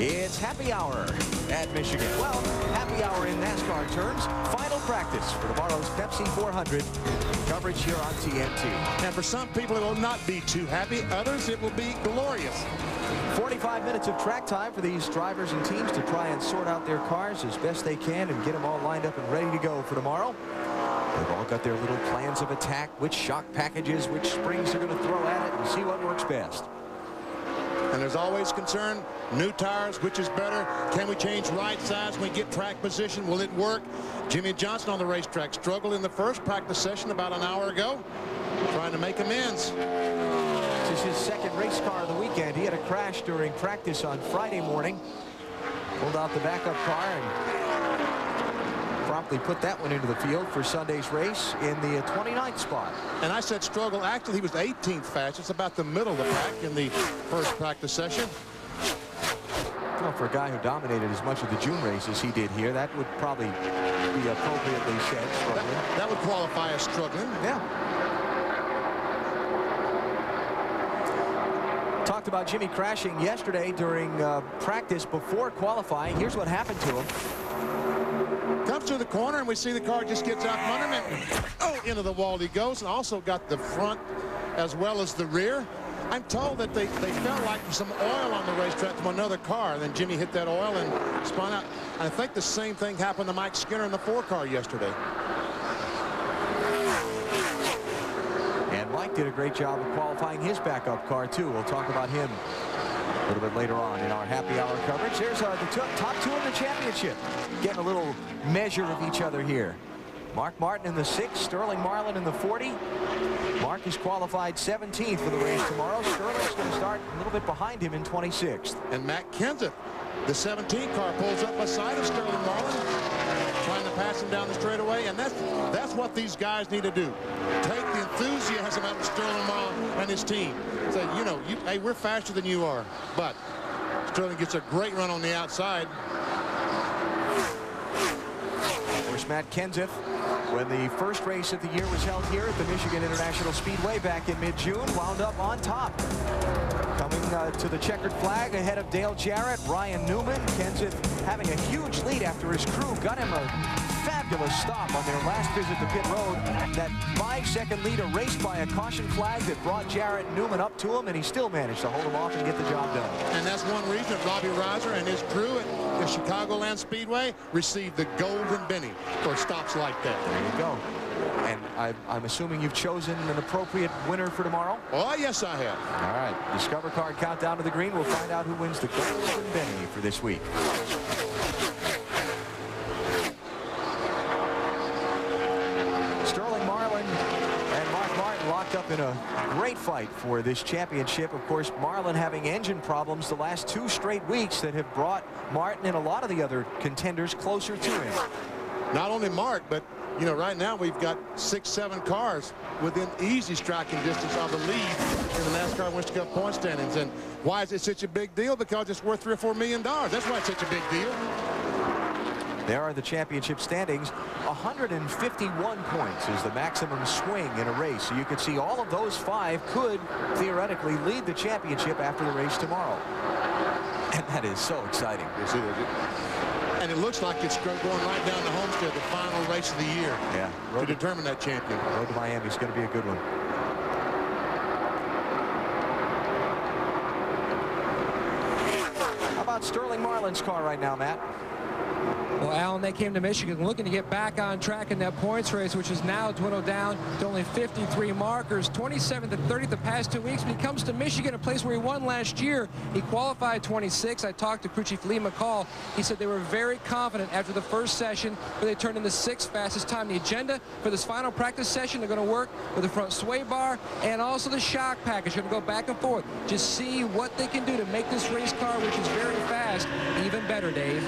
It's happy hour at Michigan. Well, happy hour in NASCAR terms. Final practice for tomorrow's Pepsi 400. Coverage here on TNT. And for some people, it will not be too happy. Others, it will be glorious. 45 minutes of track time for these drivers and teams to try and sort out their cars as best they can and get them all lined up and ready to go for tomorrow. They've all got their little plans of attack, which shock packages, which springs they're going to throw at it, and see what works best. And there's always concern, new tires, which is better? Can we change right sides when we get track position? Will it work? Jimmy Johnson on the racetrack struggled in the first practice session about an hour ago, trying to make amends. This is his second race car of the weekend. He had a crash during practice on Friday morning. Pulled out the backup car and promptly put that one into the field for Sunday's race in the 29th spot. And I said struggle. Actually, he was 18th fastest, about the middle of the pack in the first practice session. Well, for a guy who dominated as much of the June race as he did here, that would probably be appropriately said struggling. That would qualify as struggling. Yeah. Talked about Jimmy crashing yesterday during practice before qualifying. Here's what happened to him. Comes to the corner and we see the car just gets out from under him and into the wall he goes, and also got the front as well as the rear. I'm told that they felt like some oil on the racetrack from another car, and then Jimmy hit that oil and spun out. I think the same thing happened to Mike Skinner in the 4 car yesterday. And Mike did a great job of qualifying his backup car too. We'll talk about him a little bit later on in our happy hour coverage. There's the top 2 in the championship, getting a little measure of each other here. Mark Martin in the 6, Sterling Marlin in the 40. Mark is qualified 17th for the race tomorrow. Sterling's going to start a little bit behind him in 26th. And Matt Kenseth, the 17 car, pulls up beside of Sterling Marlin, trying to pass him down the straightaway. And that's what these guys need to do. Take the enthusiasm out of Sterling Marlin and his team. Say, you know, hey, we're faster than you are. But Sterling gets a great run on the outside. Of course, Matt Kenseth, when the first race of the year was held here at the Michigan International Speedway back in mid-June, wound up on top. Coming to the checkered flag ahead of Dale Jarrett, Ryan Newman. Kenseth having a huge lead after his crew got him a fabulous stop on their last visit to pit road. That 5-second lead erased by a caution flag that brought Jarrett and Newman up to him, and he still managed to hold him off and get the job done. And that's one reason Robbie Reiser and his crew at the Chicagoland Speedway received the Golden Benny for stops like that. There you go. And I'm assuming you've chosen an appropriate winner for tomorrow? Oh, yes, I have. All right. Discover Card countdown to the green. We'll find out who wins the Golden Benny for this week. Sterling Marlin and Mark Martin locked up in a great fight for this championship. Of course, Marlin having engine problems the last 2 straight weeks that have brought Martin and a lot of the other contenders closer to him. Not only Mark, but you know, right now we've got 6-7 cars within easy striking distance of the lead in the NASCAR Winston Cup point standings. And why is it such a big deal? Because it's worth $3 or $4 million. That's why it's such a big deal. There are the championship standings. 151 points is the maximum swing in a race. So you can see all of those 5 could theoretically lead the championship after the race tomorrow. And that is so exciting. You see that? And it looks like it's going right down to Homestead, the final race of the year, to determine that champion. Road to Miami is going to be a good one. How about Sterling Marlin's car right now, Matt? Well, Alan, they came to Michigan looking to get back on track in that points race, which is now dwindled down to only 53 markers, 27th and 30th the past 2 weeks. When he comes to Michigan, a place where he won last year, he qualified 26. I talked to crew chief Lee McCall. He said they were very confident after the first session, where they turned in the 6th fastest time. The agenda for this final practice session, they're going to work with the front sway bar and also the shock package. They're going to go back and forth. Just see what they can do to make this race car, which is very fast, even better, Dave.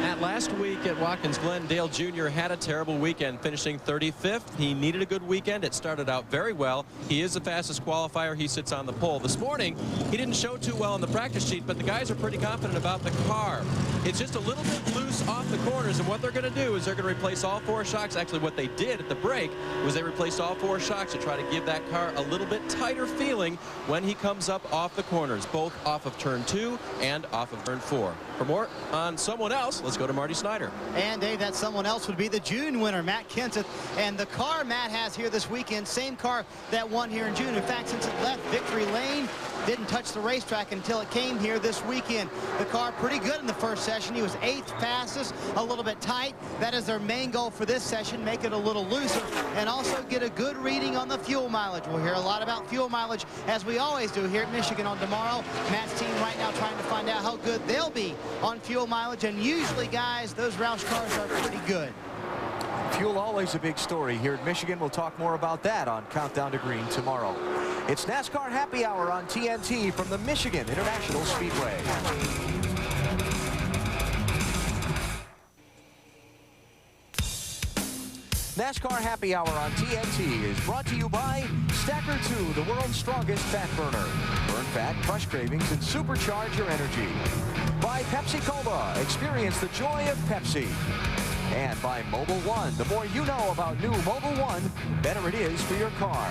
Matt, last week at Watkins Glen, Dale Jr. had a terrible weekend, finishing 35th. He needed a good weekend. It started out very well. He is the fastest qualifier. He sits on the pole. This morning, he didn't show too well on the practice sheet, but the guys are pretty confident about the car. It's just a little bit loose off the corners, and what they're going to do is they're going to replace all 4 shocks. Actually, what they did at the break was they replaced all 4 shocks to try to give that car a little bit tighter feeling when he comes up off the corners, both off of turn 2 and off of turn 4. For more on someone else, let's go to Marty Snyder. And Dave, that someone else would be the June winner, Matt Kenseth. And the car Matt has here this weekend, same car that won here in June. In fact, since it left victory lane, didn't touch the racetrack until it came here this weekend. The car pretty good in the first session. He was 8th fastest, a little bit tight. That is their main goal for this session, make it a little looser and also get a good reading on the fuel mileage. We'll hear a lot about fuel mileage, as we always do here at Michigan on tomorrow. Matt's team right now trying to find out how good they'll be on fuel mileage, and usually, guys, those Roush cars are pretty good. Fuel always a big story here at Michigan. We'll talk more about that on Countdown to Green tomorrow. It's NASCAR Happy Hour on TNT from the Michigan International Speedway. NASCAR Happy Hour on TNT is brought to you by Stacker 2, the world's strongest fat burner. Burn fat, crush cravings, and supercharge your energy. By Pepsi Cola, experience the joy of Pepsi. And by Mobile One, the more you know about new Mobile One, the better it is for your car.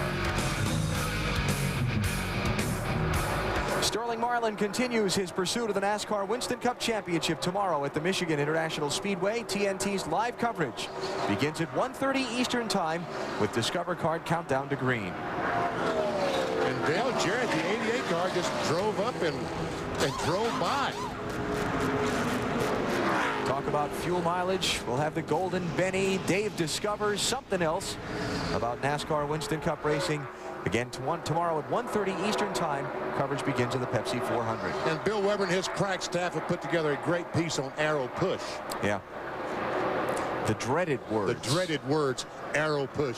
Sterling Marlin continues his pursuit of the NASCAR Winston Cup Championship tomorrow at the Michigan International Speedway. TNT's live coverage begins at 1:30 Eastern Time with Discover Card Countdown to Green. And Dale Jarrett, the 88 car, just drove up and drove by. Talk about fuel mileage. We'll have the Golden Benny. Dave discovers something else about NASCAR Winston Cup racing. Again, tomorrow at 1:30 Eastern Time, coverage begins in the Pepsi 400. And Bill Weber and his crack staff have put together a great piece on Arrow Push. Yeah. The dreaded words. The dreaded words, Arrow Push.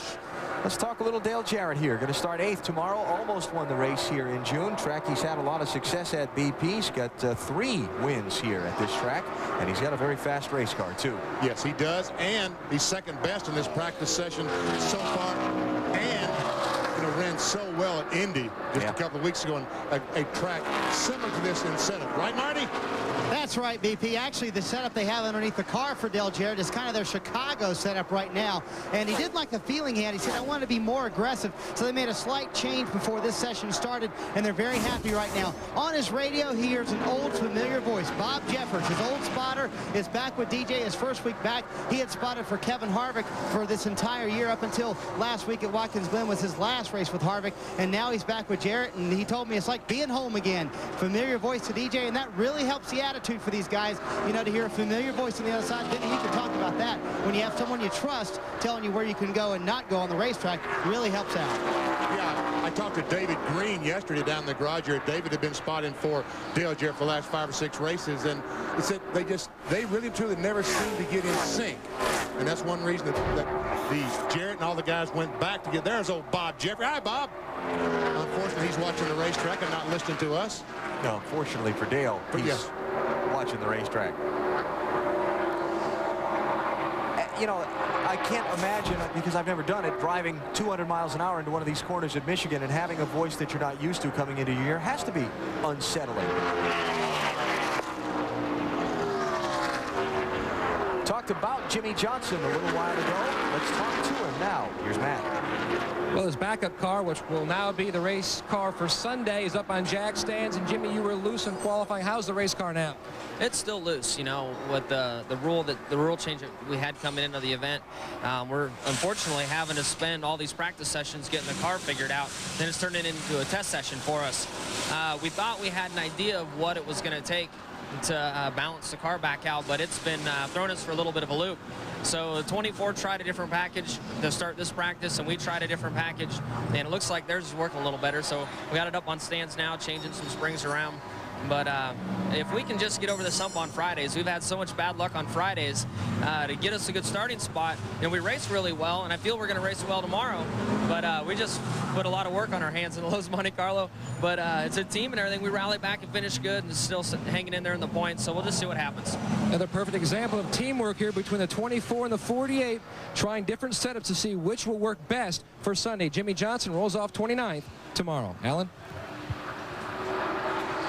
Let's talk a little Dale Jarrett here. Going to start 8th tomorrow. Almost won the race here in June. Track he's had a lot of success at BP. He's got 3 wins here at this track. And he's got a very fast race car, too. Yes, he does. And he's second best in this practice session so far. And ran so well at Indy just a couple of weeks ago, and a track similar to this in setup. Right, Marty? That's right, BP. Actually, the setup they have underneath the car for Dale Jarrett is kind of their Chicago setup right now. And he did like the feeling he had. He said, I want to be more aggressive. So they made a slight change before this session started, and they're very happy right now. On his radio, he hears an old familiar voice. Bob Jeffers, his old spotter, is back with DJ his first week back. He had spotted for Kevin Harvick for this entire year up until last week at Watkins Glen was his last race with Harvick. And now he's back with Jarrett, and he told me it's like being home again. Familiar voice to DJ, and that really helps the attitude for these guys, to hear a familiar voice on the other side. Then you can talk about that when you have someone you trust telling you where you can go and not go on the racetrack. Really helps out. Yeah, I talked to David Green yesterday down in the garage here. David had been spotting for Dale Jarrett for the last 5 or 6 races, and he said they really truly never seem to get in sync. And that's one reason that the Jarrett and all the guys went back to get. There's old Bob Jeffrey. Hi, Bob. Unfortunately, he's watching the racetrack and not listening to us. No, fortunately for Dale, he's watching the racetrack. I can't imagine, because I've never done it, driving 200 miles an hour into one of these corners at Michigan and having a voice that you're not used to coming into your ear has to be unsettling. Talked about Jimmy Johnson a little while ago. Let's talk to him now. Here's Matt. Well, his backup car, which will now be the race car for Sunday, is up on jack stands. And Jimmy, you were loose in qualifying. How's the race car now? It's still loose, with the rule change that we had coming into the event. We're unfortunately having to spend all these practice sessions getting the car figured out. Then it's turning into a test session for us. We thought we had an idea of what it was going to take to balance the car back out, but it's been throwing us for a little bit of a loop. So the 24 tried a different package to start this practice, and we tried a different package, and it looks like theirs is working a little better. So we got it up on stands now, changing some springs around. But if we can just get over this hump on Fridays, we've had so much bad luck on Fridays to get us a good starting spot. And we race really well, and I feel we're going to race well tomorrow. But we just put a lot of work on our hands in the Lowe's Monte Carlo. But it's a team and everything. We rally back and finish good and still hanging in there in the points. So we'll just see what happens. Another perfect example of teamwork here between the 24 and the 48, trying different setups to see which will work best for Sunday. Jimmy Johnson rolls off 29th tomorrow. Alan?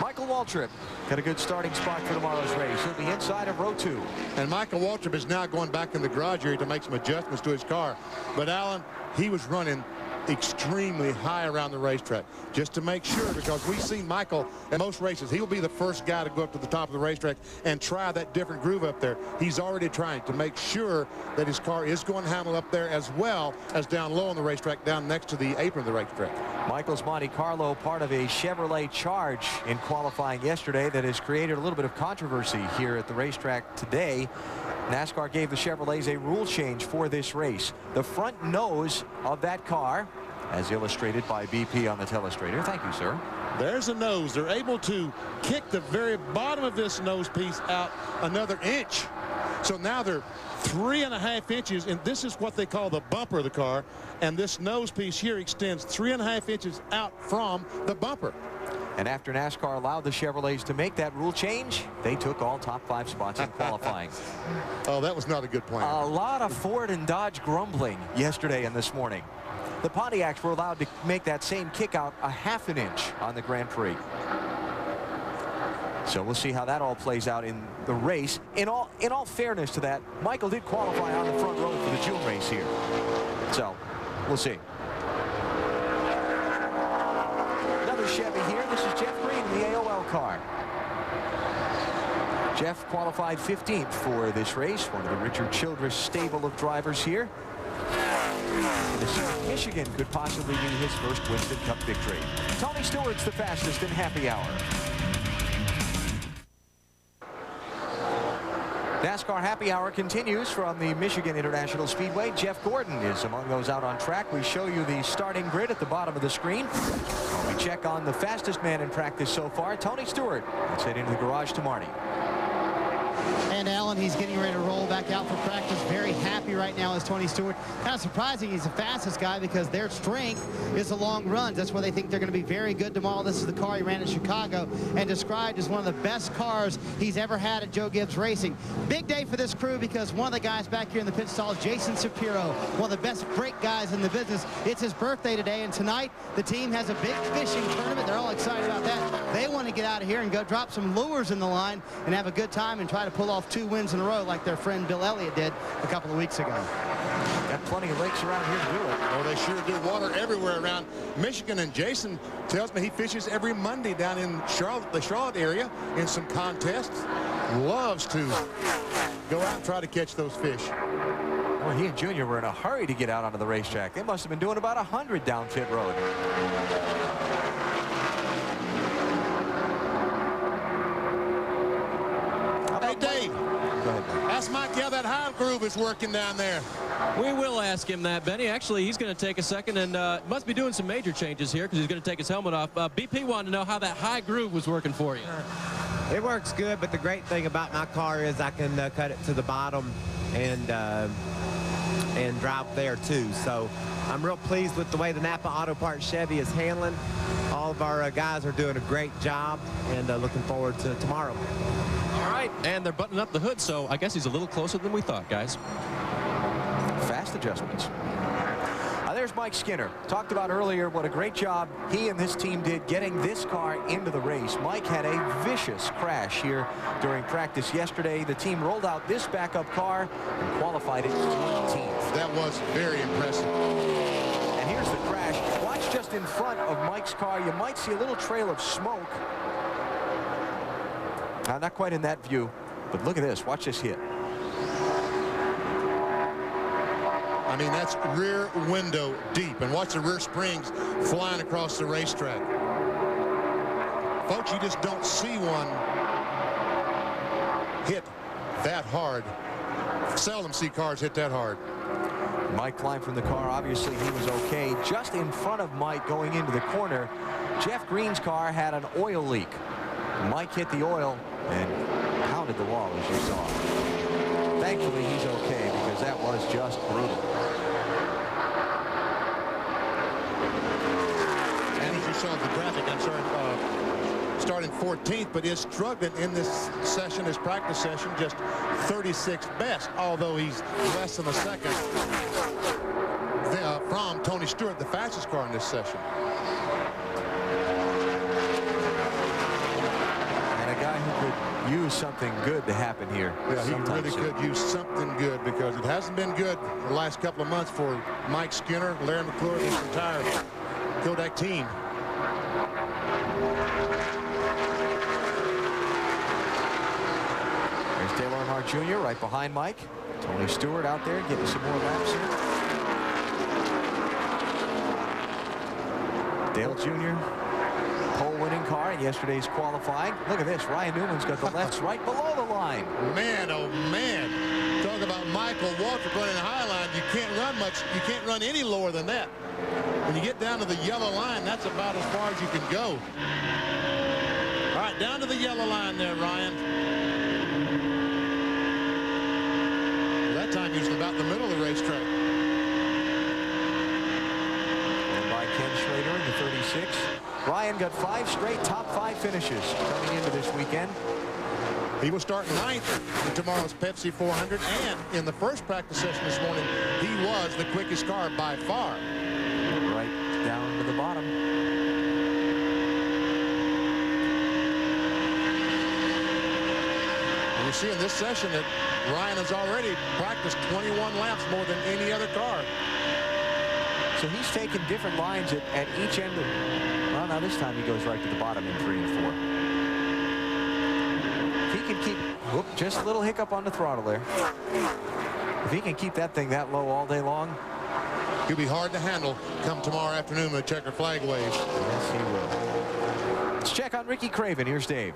Michael Waltrip got a good starting spot for tomorrow's race. He'll be inside of row 2. And Michael Waltrip is now going back in the garage area to make some adjustments to his car. But Alan, he was running extremely high around the racetrack just to make sure, because we've seen Michael in most races. He will be the first guy to go up to the top of the racetrack and try that different groove up there. He's already trying to make sure that his car is going to handle up there as well as down low on the racetrack, down next to the apron of the racetrack. Michael's Monte Carlo, part of a Chevrolet charge in qualifying yesterday that has created a little bit of controversy here at the racetrack today. NASCAR gave the Chevrolets a rule change for this race. The front nose of that car, as illustrated by BP on the telestrator. Thank you, sir. There's a nose. They're able to kick the very bottom of this nose piece out another inch. So now they're 3.5 inches, and this is what they call the bumper of the car. And this nose piece here extends 3.5 inches out from the bumper. And after NASCAR allowed the Chevrolets to make that rule change, they took all top 5 spots in qualifying. Oh, that was not a good plan. A lot of Ford and Dodge grumbling yesterday and this morning. The Pontiacs were allowed to make that same kick out 1/2 inch on the Grand Prix. So we'll see how that all plays out in the race. In all fairness to that, Michael did qualify on the front row for the June race here. So we'll see. Another Chevy here. This is Jeff Green in the AOL car. Jeff qualified 15th for this race, one of the Richard Childress stable of drivers here. Michigan could possibly be his first Winston Cup victory. Tony Stewart's the fastest in happy hour. NASCAR Happy Hour continues from the Michigan International Speedway. Jeff Gordon is among those out on track. We show you the starting grid at the bottom of the screen. We check on the fastest man in practice so far, Tony Stewart. Let's head into the garage to Marty. And Alan, he's getting ready to roll back out for practice. Very happy right now as Tony Stewart. Kind of surprising he's the fastest guy, because their strength is the long runs. That's why they think they're going to be very good tomorrow. This is the car he ran in Chicago and described as one of the best cars he's ever had at Joe Gibbs Racing. Big day for this crew, because one of the guys back here in the pit stall is Jason Shapiro, one of the best brake guys in the business. It's his birthday today, and tonight the team has a big fishing tournament. They're all excited about that. They want to get out of here and go drop some lures in the line and have a good time and try to pull off 2 wins in a row like their friend Bill Elliott did a couple of weeks ago. Got plenty of lakes around here to do it. Oh, they sure do. Water everywhere around Michigan. And Jason tells me he fishes every Monday down in Charlotte, the Charlotte area, in some contests. Loves to go out and try to catch those fish. Well, he and Junior were in a hurry to get out onto the racetrack. They must have been doing about 100 down pit road. Hey, Dave, ask Mike how that high groove is working down there. We will ask him that, Benny. Actually, he's going to take a second and must be doing some major changes here, because he's going to take his helmet off. BP wanted to know how that high groove was working for you. It works good, but the great thing about my car is I can cut it to the bottom and drive there too. So I'm real pleased with the way the Napa Auto Parts Chevy is handling. All of our guys are doing a great job, and looking forward to tomorrow. All right, and they're buttoning up the hood, so I guess he's a little closer than we thought, guys. Fast adjustments. There's Mike Skinner. Talked about earlier what a great job he and this team did getting this car into the race. Mike had a vicious crash here during practice yesterday. The team rolled out this backup car and qualified it 18th. That was very impressive. And here's the crash. Watch just in front of Mike's car. You might see a little trail of smoke. Now, not quite in that view, but look at this. Watch this hit. I mean, that's rear window deep. And watch the rear springs flying across the racetrack. Folks, you just don't see one hit that hard. Seldom see cars hit that hard. Mike climbed from the car. Obviously, he was okay. Just in front of Mike going into the corner, Jeff Green's car had an oil leak. Mike hit the oil and pounded the wall, as you saw. Thankfully, he's okay, because that was just brutal. And as you saw the graphic, I'm sorry, starting 14th, but is struggling in this session, his practice session, just 36th best, although he's less than a second from Tony Stewart, the fastest car in this session. And a guy who could use something good to happen here. Yeah, he really could use something good, because it hasn't been good the last couple of months for Mike Skinner, Larry McClure, and this entire Kodak team. There's Dale Earnhardt Jr. right behind Mike. Tony Stewart out there getting some more laps here. Dale Jr. pole-winning car in yesterday's qualifying. Look at this. Ryan Newman's got the lefts right below the line. Man, oh man. Talk about Michael Waltrip running the high line. You can't run much. You can't run any lower than that. When you get down to the yellow line, that's about as far as you can go. All right, down to the yellow line there, Ryan. Well, that time he was about the middle of the racetrack. And by Ken Schrader in the 36. Ryan got 5 straight top 5 finishes coming into this weekend. He will start 9th in tomorrow's Pepsi 400, and in the first practice session this morning, he was the quickest car by far. Right down to the bottom. And you see in this session that Ryan has already practiced 21 laps more than any other car. So he's taken different lines at each end of. Well, now this time he goes right to the bottom in 3 and 4. If he can keep, whoop, just a little hiccup on the throttle there. If he can keep that thing that low all day long, he'll be hard to handle come tomorrow afternoon when the checkered flag waves. Yes, he will. Let's check on Ricky Craven. Here's Dave.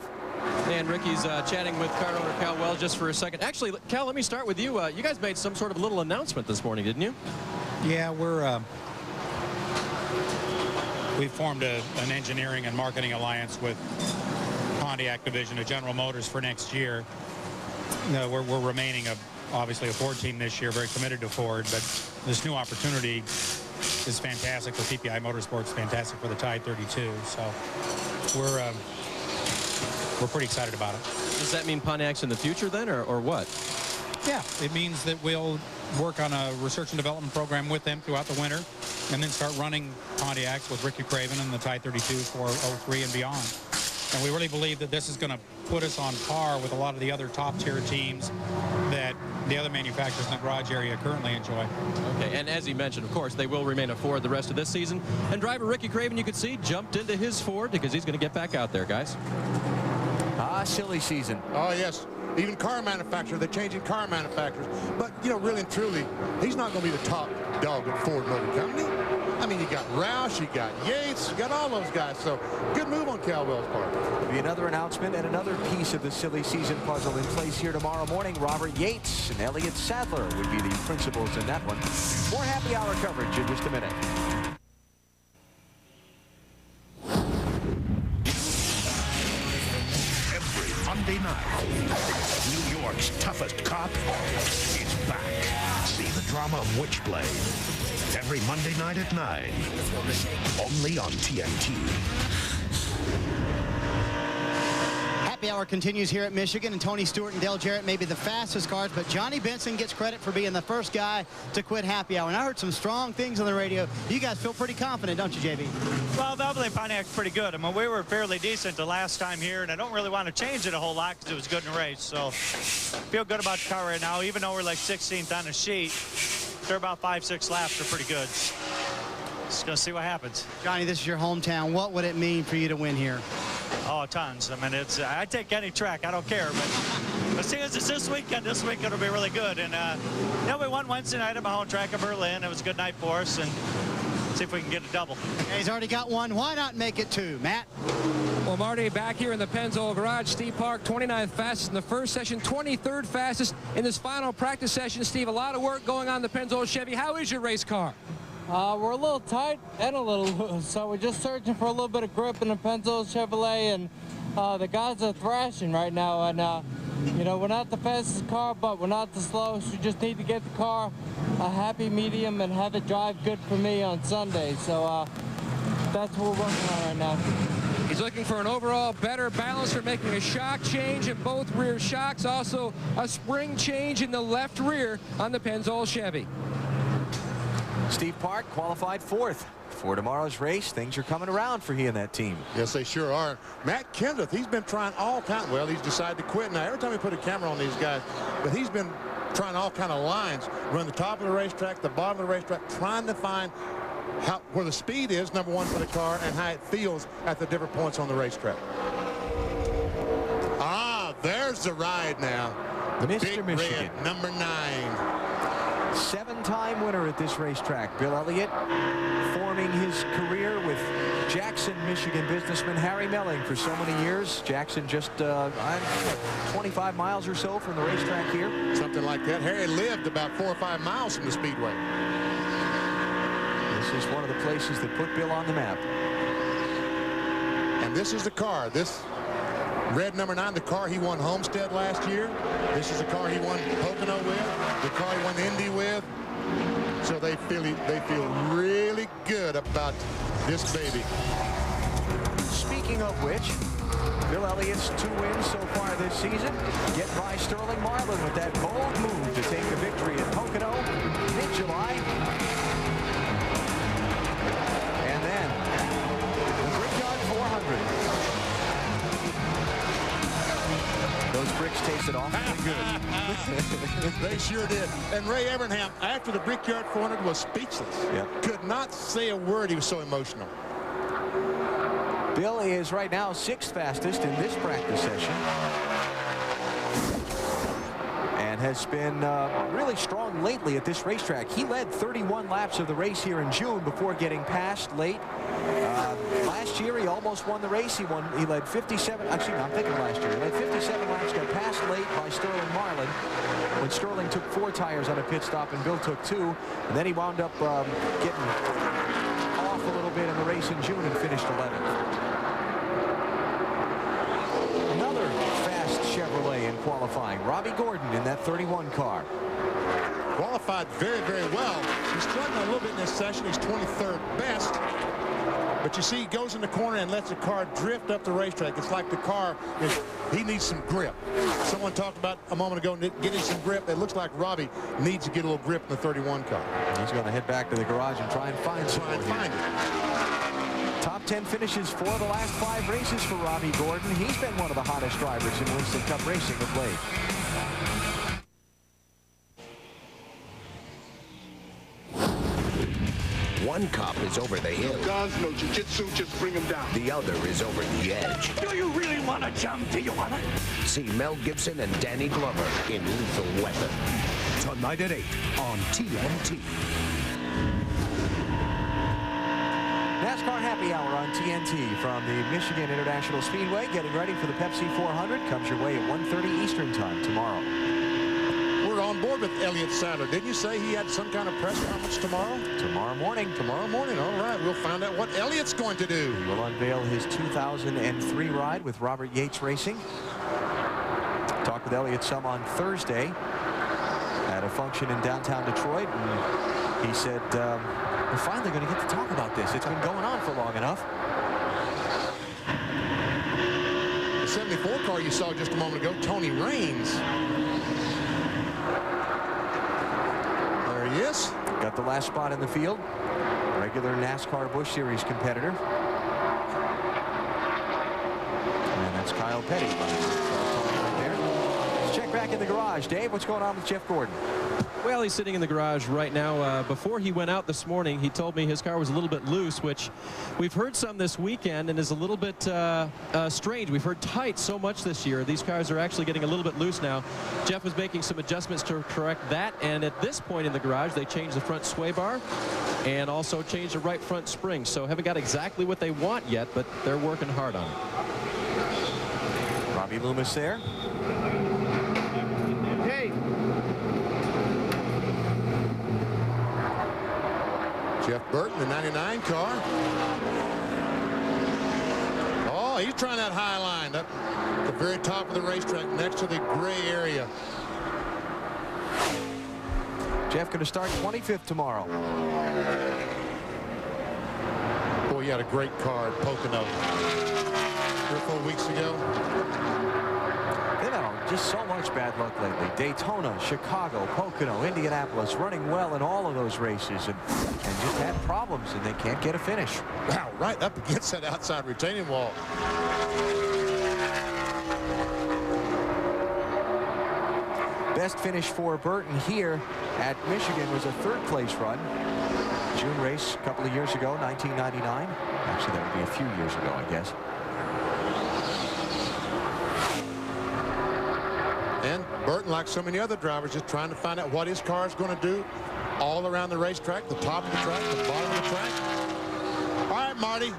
And Ricky's chatting with car owner Cal Wells just for a second. Actually, Cal, let me start with you. You guys made some sort of little announcement this morning, didn't you? Yeah, we formed an engineering and marketing alliance with Pontiac division of General Motors for next year. We're remaining obviously a Ford team this year, very committed to Ford, but this new opportunity is fantastic for TPI Motorsports, fantastic for the Tide 32. So we're pretty excited about it. Does that mean Pontiac's in the future then, or what? Yeah, it means that we'll work on a research and development program with them throughout the winter, and then start running Pontiacs with Ricky Craven and the Tide 32 for 03 and beyond. And we really believe that this is going to put us on par with a lot of the other top-tier teams that the other manufacturers in the garage area currently enjoy. Okay, and as he mentioned, of course, they will remain a Ford the rest of this season. And driver Ricky Craven, you could see, jumped into his Ford because he's going to get back out there, guys. Silly season. Oh, yes. Even car manufacturers, they're changing car manufacturers. But, you know, really and truly, he's not going to be the top dog at Ford Motor Company. I mean, you got Roush, you got Yates, you got all those guys. So, good move on Cal Wells' part. There'll be another announcement and another piece of the silly season puzzle in place here tomorrow morning. Robert Yates and Elliott Sadler would be the principals in that one. More happy hour coverage in just a minute. Monday night, New York's toughest cop is back. See the drama of Witchblade every Monday night at 9, only on TNT. Happy hour continues here at Michigan, and Tony Stewart and Dale Jarrett may be the fastest cars, but Johnny Benson gets credit for being the first guy to quit happy hour. And I heard some strong things on the radio. You guys feel pretty confident, don't you, JB? Well, Valvoline Pontiac's pretty good. I mean, we were fairly decent the last time here, and I don't really want to change it a whole lot because it was good in the race. So feel good about the car right now. Even though we're like 16th on the sheet, they're about 5-6 laps are pretty good. Just going to see what happens. Johnny, this is your hometown. What would it mean for you to win here? Oh, tons. I mean, I take any track. I don't care. But seeing as it's this weekend will be really good. And yeah, we won Wednesday night at my home track in Berlin. It was a good night for us, and see if we can get a double. Okay, he's already got one. Why not make it 2, Matt? Well, Marty, back here in the Pennzoil Garage, Steve Park, 29th fastest in the first session, 23rd fastest in this final practice session. Steve, a lot of work going on in the Pennzoil Chevy. How is your race car? We're a little tight and a little loose, so we're just searching for a little bit of grip in the Pennzoil Chevrolet, and The guys are thrashing right now, and you know, we're not the fastest car, but we're not the slowest. We just need to get the car a happy medium and have it drive good for me on Sunday. So that's what we're working on right now. He's looking for an overall better balance for making a shock change in both rear shocks, also a spring change in the left rear on the Pennzoil Chevy. Steve Park qualified 4th. For tomorrow's race, things are coming around for he and that team. Yes, they sure are. Matt Kenseth, he's been trying all kinds. Well, he's decided to quit now. Every time we put a camera on these guys, but he's been trying all kind of lines. Run the top of the racetrack, the bottom of the racetrack, trying to find where the speed is, number one, for the car, and how it feels at the different points on the racetrack. Ah, there's the ride now. The Mr. big Michigan. red, number 9. 7-time winner at this racetrack. Bill Elliott forming his career with Jackson, Michigan businessman Harry Melling for so many years. Jackson just 25 miles or so from the racetrack here. Something like that. Harry lived about 4 or 5 miles from the speedway. This is one of the places that put Bill on the map. And this is the car. This red number 9, the car he won Homestead last year. This is the car he won Pocono with, the car he won Indy with. So they feel really good about this baby. Speaking of which, Bill Elliott's 2 wins so far this season get by Sterling Marlin with that bold move to take the victory at Pocono mid-July. And then the Brickyard 400. Those bricks tasted awfully good. They sure did. And Ray Evernham, after the Brickyard 400, was speechless. Yep. Could not say a word. He was so emotional. Bill is right now 6th fastest in this practice session. And has been really strong lately at this racetrack. He led 31 laps of the race here in June before getting passed late. Last year, he almost won the race. He led 57. Actually, no, I'm thinking last year. He led 57 laps, got passed late by Sterling Marlin when Sterling took 4 tires on a pit stop and Bill took 2. And then he wound up getting off a little bit in the race in June and finished 11th. Another fast Chevrolet in qualifying. Robbie Gordon in that 31 car. Qualified very, very well. He's struggling a little bit in this session. He's 23rd best. But you see, he goes in the corner and lets the car drift up the racetrack. It's like the car he needs some grip. Someone talked about a moment ago getting some grip. It looks like Robbie needs to get a little grip in the 31 car. He's going to head back to the garage and try and find it. Top 10 finishes for the last 5 races for Robbie Gordon. He's been one of the hottest drivers in Winston Cup racing of late. One cop is over the hill. Guns, no jiu-jitsu, just bring him down. The other is over the edge. Do you really want to jump? Do you want to? See Mel Gibson and Danny Glover in Lethal Weapon. Tonight at 8 on TNT. NASCAR Happy Hour on TNT from the Michigan International Speedway. Getting ready for the Pepsi 400. Comes your way at 1:30 Eastern Time tomorrow. We're on board with Elliott Sadler. Didn't you say he had some kind of press conference tomorrow? Tomorrow morning. Tomorrow morning. All right. We'll find out what Elliott's going to do. He will unveil his 2003 ride with Robert Yates Racing. Talked with Elliott some on Thursday at a function in downtown Detroit. And he said, we're finally going to get to talk about this. It's been going on for long enough. The 74 car you saw just a moment ago, Tony Raines. There he is. Got the last spot in the field. Regular NASCAR Busch Series competitor. And that's Kyle Petty. Right there. Let's check back in the garage. Dave, what's going on with Jeff Gordon? Well, he's sitting in the garage right now. Before he went out this morning, he told me his car was a little bit loose, which we've heard some this weekend and is a little bit strange. We've heard tight so much this year. These cars are actually getting a little bit loose now. Jeff was making some adjustments to correct that, and at this point in the garage, they changed the front sway bar and also changed the right front spring. So haven't got exactly what they want yet, but they're working hard on it. Robbie Loomis there. Hey. Jeff Burton, the 99 car. Oh, he's trying that high line up at the very top of the racetrack next to the gray area. Jeff going to start 25th tomorrow. Boy, he had a great car at Pocono 3 or 4 weeks ago. They've had just so much bad luck lately. Daytona, Chicago, Pocono, Indianapolis, running well in all of those races and just had problems, and they can't get a finish. Wow, right up against that outside retaining wall. Best finish for Burton here at Michigan was a 3rd place run. June race a couple of years ago, 1999. Actually, that would be a few years ago, I guess. And Burton, like so many other drivers, just trying to find out what his car is going to do all around the racetrack, the top of the track, the bottom of the track. All right, Marty,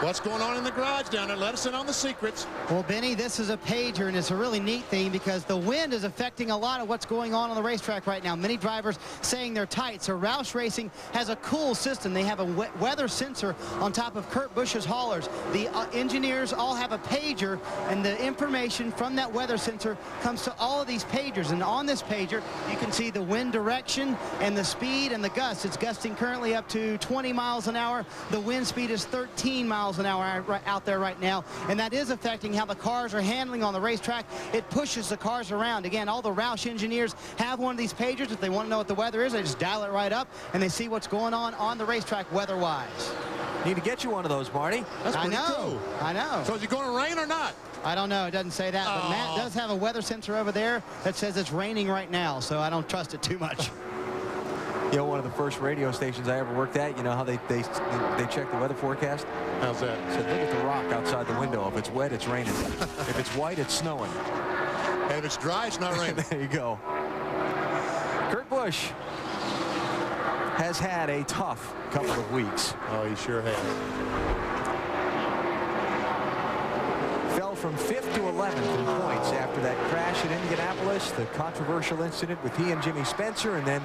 what's going on in the garage down there? Let us in on the secrets. Well, Benny, this is a pager, and it's a really neat thing because the wind is affecting a lot of what's going on the racetrack right now. Many drivers saying they're tight. So Roush Racing has a cool system. They have a weather sensor on top of Kurt Busch's haulers. The engineers all have a pager, and the information from that weather sensor comes to all of these pagers. And on this pager, you can see the wind direction and the speed and the gust. It's gusting currently up to 20 miles an hour. The wind speed is 13 miles an hour out there right now, and that is affecting how the cars are handling on the racetrack. It pushes the cars around. Again, all the Roush engineers have one of these pagers. If they want to know what the weather is, they just dial it right up, and they see what's going on the racetrack weather-wise. Need to get you one of those, Marty. That's pretty cool. I know. So is it going to rain or not? I don't know. It doesn't say that, but Matt does have a weather sensor over there that says it's raining right now, so I don't trust it too much. You know, one of the first radio stations I ever worked at, you know how they check the weather forecast? How's that? Said, look at the rock outside the window. If it's wet, it's raining. If it's white, it's snowing. And if it's dry, it's not raining. There you go. Kurt Busch has had a tough couple of weeks. Oh, he sure has. Fell from 5th to 11th in points after that crash at Indianapolis, the controversial incident with he and Jimmy Spencer, and then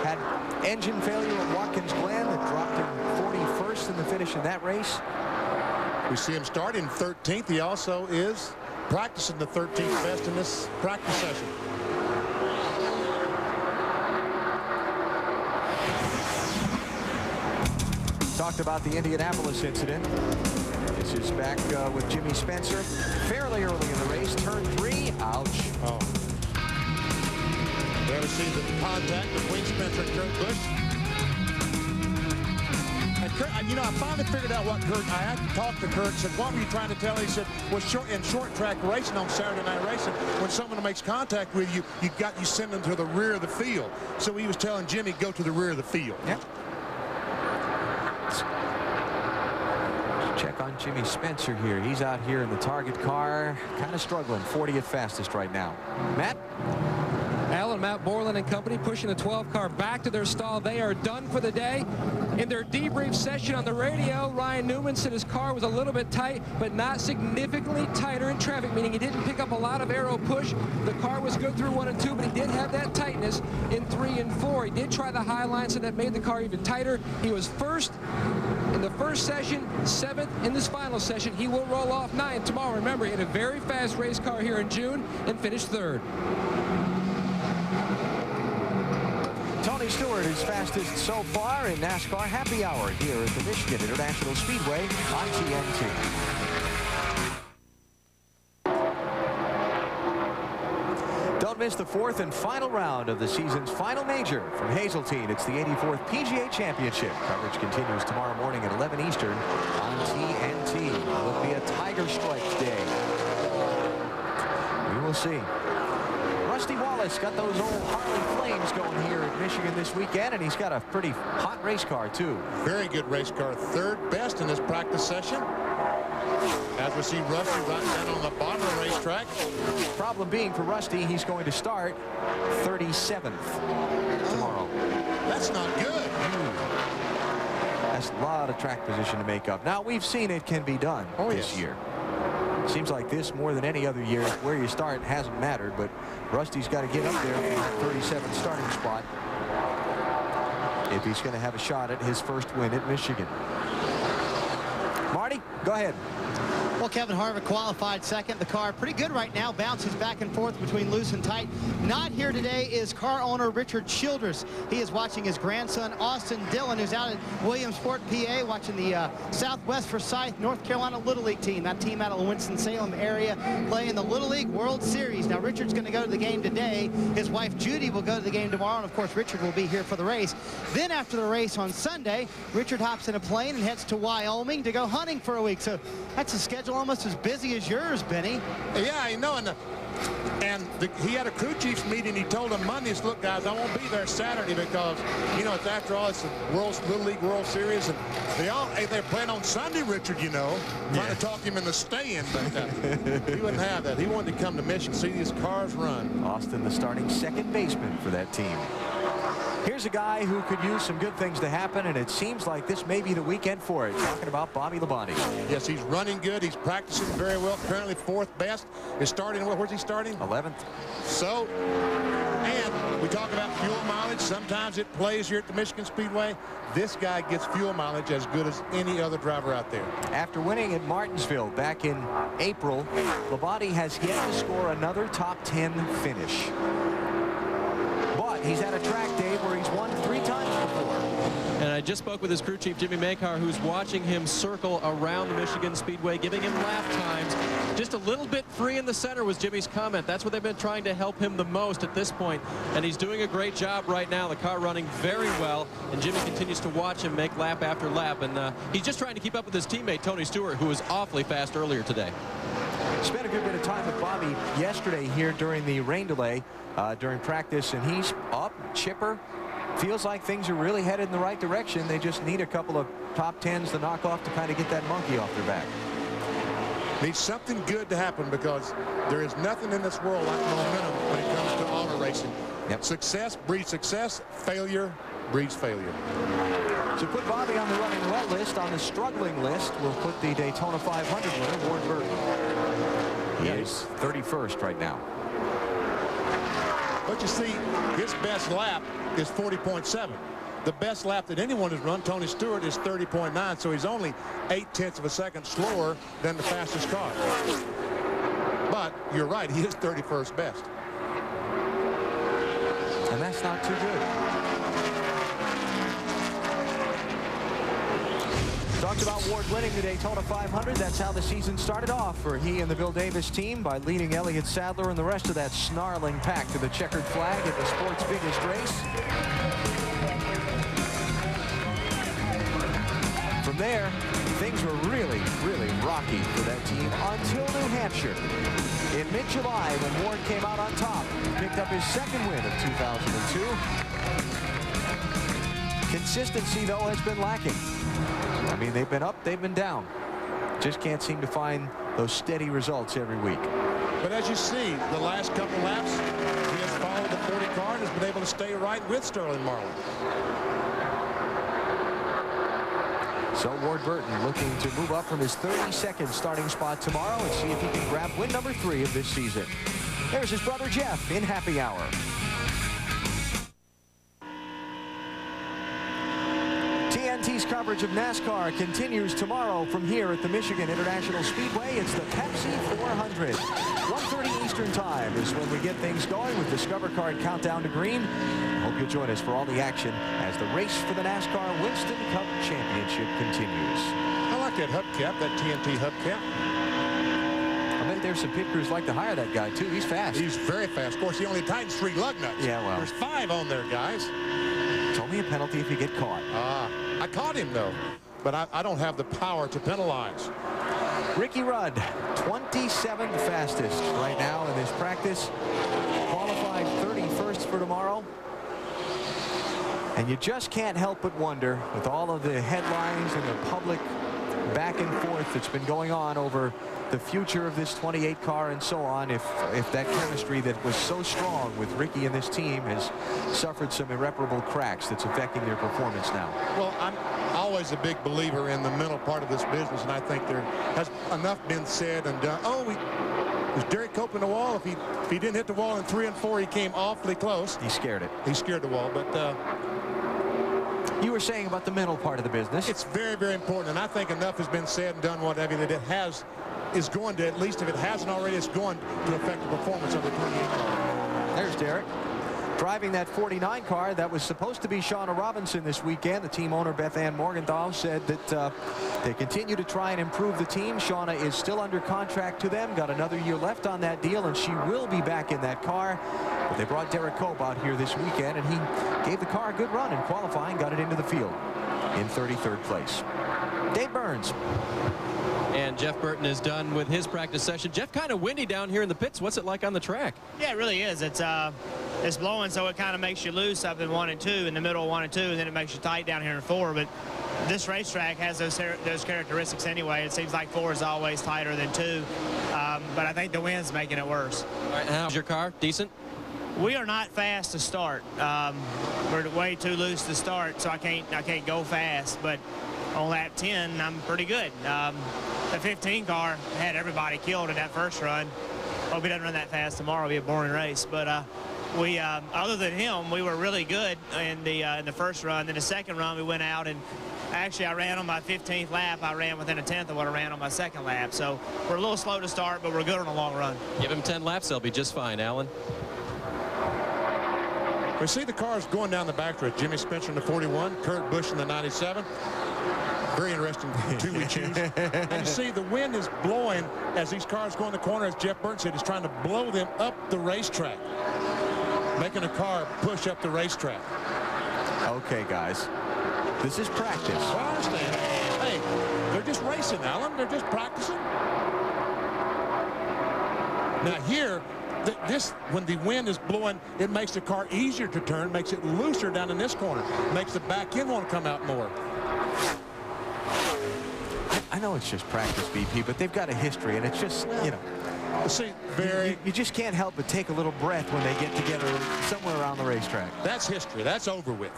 had engine failure at Watkins Glen that dropped him 41st in the finish in that race. We see him start in 13th. He also is practicing the 13th best in this practice session. Talked about the Indianapolis incident. This is back with Jimmy Spencer fairly early in the race. Turn 3. Ouch. Oh. There we see the contact between Spencer and Kurt Busch. And Kurt, you know, I finally figured out what Kurt, I had to talk to Kurt, said, what were you trying to tell? He said, well, in short track racing on Saturday night racing, when someone makes contact with you, you send them to the rear of the field. So he was telling Jimmy, go to the rear of the field. Yep. Check on Jimmy Spencer here. He's out here in the target car, kind of struggling. 40th fastest right now. Matt? Alan, Matt Borland and company pushing the 12 car back to their stall. They are done for the day. In their debrief session on the radio, Ryan Newman said his car was a little bit tight, but not significantly tighter in traffic, meaning he didn't pick up a lot of aero push. The car was good through 1 and 2, but he did have that tightness in 3 and 4. He did try the high line, so that made the car even tighter. He was first in the first session, 7th in this final session. He will roll off 9th tomorrow. Remember, he had a very fast race car here in June and finished 3rd. Tony Stewart is fastest so far in NASCAR Happy Hour here at the Michigan International Speedway on TNT. Don't miss the 4th and final round of the season's final major from Hazeltine. It's the 84th PGA Championship. Coverage continues tomorrow morning at 11 Eastern on TNT. It'll be a Tiger Strike day. We will see. Rusty Wallace got those old Harley Flames going here at Michigan this weekend, and he's got a pretty hot race car, too. Very good race car. 3rd best in this practice session. As we see Rusty right down on the bottom of the racetrack. Problem being for Rusty, he's going to start 37th tomorrow. That's not good. That's a lot of track position to make up. Now, we've seen it can be done this year. Seems like this, more than any other year, where you start hasn't mattered, but Rusty's got to get up there for the 37th starting spot if he's going to have a shot at his first win at Michigan. Marty, go ahead. Well, Kevin Harvick qualified second. The car pretty good right now, bounces back and forth between loose and tight. Not here today is car owner Richard Childress. He is watching his grandson Austin Dillon, who's out at Williamsport, PA, watching the Southwest Forsyth, North Carolina Little League team. That team out of the Winston-Salem area playing the Little League World Series. Now, Richard's going to go to the game today. His wife Judy will go to the game tomorrow, and of course Richard will be here for the race. Then after the race on Sunday, Richard hops in a plane and heads to Wyoming to go hunting for a week. So that's a schedule almost as busy as yours, Benny. Yeah, I know. He had a crew chiefs meeting. He told them Mondays, look, guys, I won't be there Saturday because, you know, it's after all, it's the Little League World Series, and they're playing on Sunday, Richard, you know, trying to talk him into staying, but he wouldn't have that. He wanted to come to Michigan, see these cars run. Austin, the starting second baseman for that team. Here's a guy who could use some good things to happen, and it seems like this may be the weekend for it. Talking about Bobby Labonte. Yes, he's running good. He's practicing very well. Currently fourth best. Is starting, where's he starting? 11th. So, and we talk about fuel mileage. Sometimes it plays here at the Michigan Speedway. This guy gets fuel mileage as good as any other driver out there. After winning at Martinsville back in April, Labonte has yet to score another top 10 finish. He's at a track, Dave, where he's won 3 times before. And I just spoke with his crew chief, Jimmy Makar, who's watching him circle around the Michigan Speedway, giving him lap times. Just a little bit free in the center was Jimmy's comment. That's what they've been trying to help him the most at this point. And he's doing a great job right now. The car running very well. And Jimmy continues to watch him make lap after lap. And he's just trying to keep up with his teammate, Tony Stewart, who was awfully fast earlier today. Spent a good bit of time with Bobby yesterday here during the rain delay during practice, and he's up, chipper. Feels like things are really headed in the right direction. They just need a couple of top 10s to knock off to kind of get that monkey off their back. Needs something good to happen because there is nothing in this world like momentum when it comes to auto racing. Yep. Success breeds success. Failure breeds failure. So put Bobby on the running well list. On the struggling list, we'll put the Daytona 500 winner, Ward Burton. He is 31st right now. But you see, his best lap is 40.7. The best lap that anyone has run, Tony Stewart, is 30.9, so he's only 0.8 of a second slower than the fastest car. But you're right, he is 31st best. And that's not too good. Talked about Ward winning the Daytona 500. That's how the season started off for he and the Bill Davis team by leading Elliott Sadler and the rest of that snarling pack to the checkered flag at the sport's biggest race. From there, things were really, really rocky for that team until New Hampshire. In mid-July, when Ward came out on top, picked up his second win of 2002. Consistency, though, has been lacking. I mean, they've been up, they've been down. Just can't seem to find those steady results every week. But as you see, the last couple laps, he has followed the 40 car and has been able to stay right with Sterling Marlin. So Ward Burton looking to move up from his 32nd starting spot tomorrow and see if he can grab win number 3 of this season. There's his brother Jeff in Happy Hour. TNT's coverage of NASCAR continues tomorrow from here at the Michigan International Speedway. It's the Pepsi 400. 1:30 Eastern Time is when we get things going with Discover Card Countdown to Green. Hope you'll join us for all the action as the race for the NASCAR Winston Cup Championship continues. I like that hubcap, that TNT hubcap. I bet there's some pit crews like to hire that guy, too. He's fast. He's very fast. Of course, he only tightens 3 lug nuts. Yeah, well. There's 5 on there, guys. It's only a penalty if you get caught. I caught him, though. But I don't have the power to penalize. Ricky Rudd, 27th fastest right now in this practice. Qualified 31st for tomorrow. And you just can't help but wonder, with all of the headlines and the public back and forth that's been going on over the future of this 28 car and so on, if that chemistry that was so strong with Ricky and this team has suffered some irreparable cracks that's affecting their performance now. Well, I'm always a big believer in the mental part of this business, and I think there has enough been said and done. Oh, was Derek Cope in the wall? If he didn't hit the wall in 3 and 4, he came awfully close. He scared it. He scared the wall, but you were saying about the mental part of the business. It's very, very important, and I think enough has been said and done, what have you, that it has is going to, at least if it hasn't already, it's going to affect the performance of the 28 car. There's Derek. Driving that 49 car that was supposed to be Shauna Robinson this weekend. The team owner, Beth Ann Morgenthau, said that they continue to try and improve the team. Shauna is still under contract to them, got another year left on that deal, and she will be back in that car. But they brought Derek Cope out here this weekend, and he gave the car a good run in qualifying, got it into the field in 33rd place. Dave Burns. And Jeff Burton is done with his practice session. Jeff, kind of windy down here in the pits. What's it like on the track? Yeah, it really is. It's blowing, so it kind of makes you loose up in 1 and 2, in the middle of 1 and 2, and then it makes you tight down here in 4. But this racetrack has those characteristics anyway. It seems like 4 is always tighter than 2, but I think the wind's making it worse. All right, how's your car? Decent? We are not fast to start. We're way too loose to start, so I can't go fast. But on lap 10, I'm pretty good. The 15 car had everybody killed in that first run. Hope he doesn't run that fast tomorrow. It'll be a boring race. But we, other than him, we were really good in the first run. Then the second run, we went out, and actually I ran on my 15th lap. I ran within a tenth of what I ran on my second lap. So we're a little slow to start, but we're good on a long run. Give him 10 laps. They'll be just fine, Alan. We see the cars going down the backstretch. Jimmy Spencer in the 41, Kurt Busch in the 97. Very interesting two we choose. And you see the wind is blowing as these cars go in the corner, as Jeff Burton said, he's trying to blow them up the racetrack, making a car push up the racetrack. Okay, guys. This is practice. Well, I understand. Hey, they're just racing, Alan. They're just practicing. Now here, when the wind is blowing, it makes the car easier to turn, makes it looser down in this corner, makes the back end want to come out more. I know it's just practice, BP, but they've got a history, and it's just, you know. See, you just can't help but take a little breath when they get together somewhere around the racetrack. That's history. That's over with.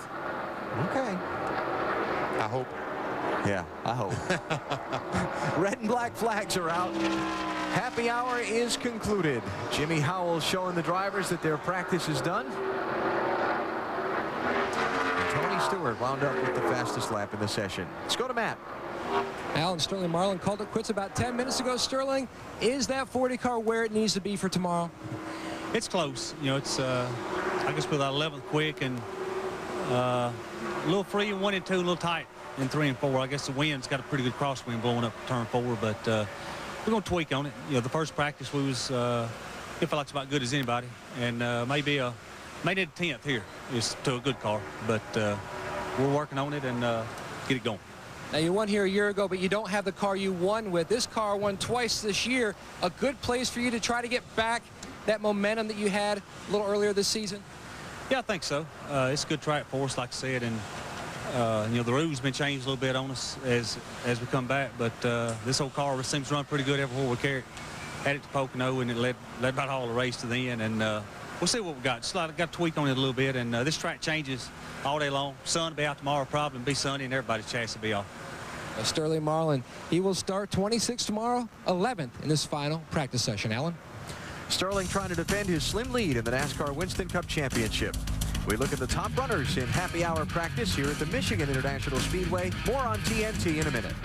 Okay. I hope. Yeah, I hope. Red and black flags are out. Happy hour is concluded. Jimmy Howell showing the drivers that their practice is done. And Tony Stewart wound up with the fastest lap in the session. Let's go to Matt. Alan, Sterling Marlin called it quits about 10 minutes ago. Sterling, is that 40 car where it needs to be for tomorrow? It's close. You know, it's I guess with our 11th quick and a little free in 1 and 2, a little tight in 3 and 4. I guess the wind's got a pretty good crosswind blowing up turn 4, but we're going to tweak on it. You know, the first practice we was it felt like it's about good as anybody, and maybe a 10th here is to a good car, but we're working on it and get it going. Now, you won here a year ago, but you don't have the car you won with. This car won twice this year. A good place for you to try to get back that momentum that you had a little earlier this season? Yeah, I think so. It's a good track for us, like I said, and you know, the rules been changed a little bit on us as we come back, but this old car seems to run pretty good everywhere we carry it. Had it to Pocono, and it led about all the race to the end, and we'll see what we got. Just got to tweak on it a little bit, and this track changes all day long. Sun will be out tomorrow, probably be sunny, and everybody's chance will be off. Sterling Marlin, he will start 26 tomorrow, 11th in this final practice session. Alan? Sterling trying to defend his slim lead in the NASCAR Winston Cup Championship. We look at the top runners in happy hour practice here at the Michigan International Speedway. More on TNT in a minute.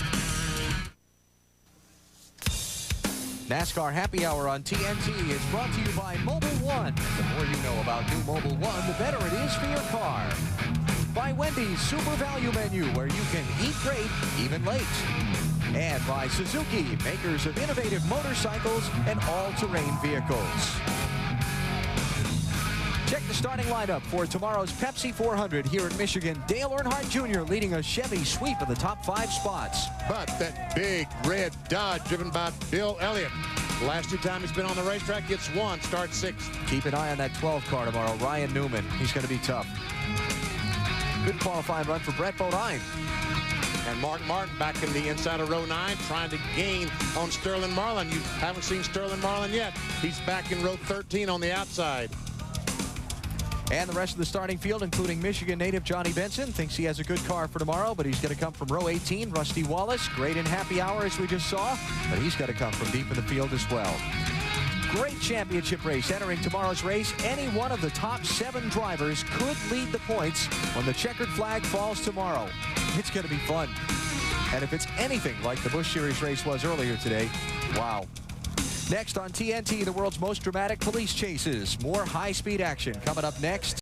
NASCAR Happy Hour on TNT is brought to you by Mobil 1. The more you know about new Mobil 1, the better it is for your car. By Wendy's Super Value Menu, where you can eat great, even late. And by Suzuki, makers of innovative motorcycles and all-terrain vehicles. Check the starting lineup for tomorrow's Pepsi 400 here in Michigan. Dale Earnhardt Jr. leading a Chevy sweep of the top 5 spots. But that big red Dodge driven by Bill Elliott. The last 2 times he's been on the racetrack, gets 1, starts 6th. Keep an eye on that 12 car tomorrow. Ryan Newman, he's going to be tough. Good qualifying run for Brett Bodine. And Mark Martin back in the inside of row 9, trying to gain on Sterling Marlin. You haven't seen Sterling Marlin yet. He's back in row 13 on the outside. And the rest of the starting field, including Michigan native Johnny Benson, thinks he has a good car for tomorrow, but he's going to come from row 18. Rusty Wallace, great in happy hour as we just saw, but he's got to come from deep in the field as well. Great championship race entering tomorrow's race. Any one of the top 7 drivers could lead the points when the checkered flag falls tomorrow. It's going to be fun. And if it's anything like the Busch Series race was earlier today, wow. Next on TNT, the world's most dramatic police chases. More high-speed action coming up next.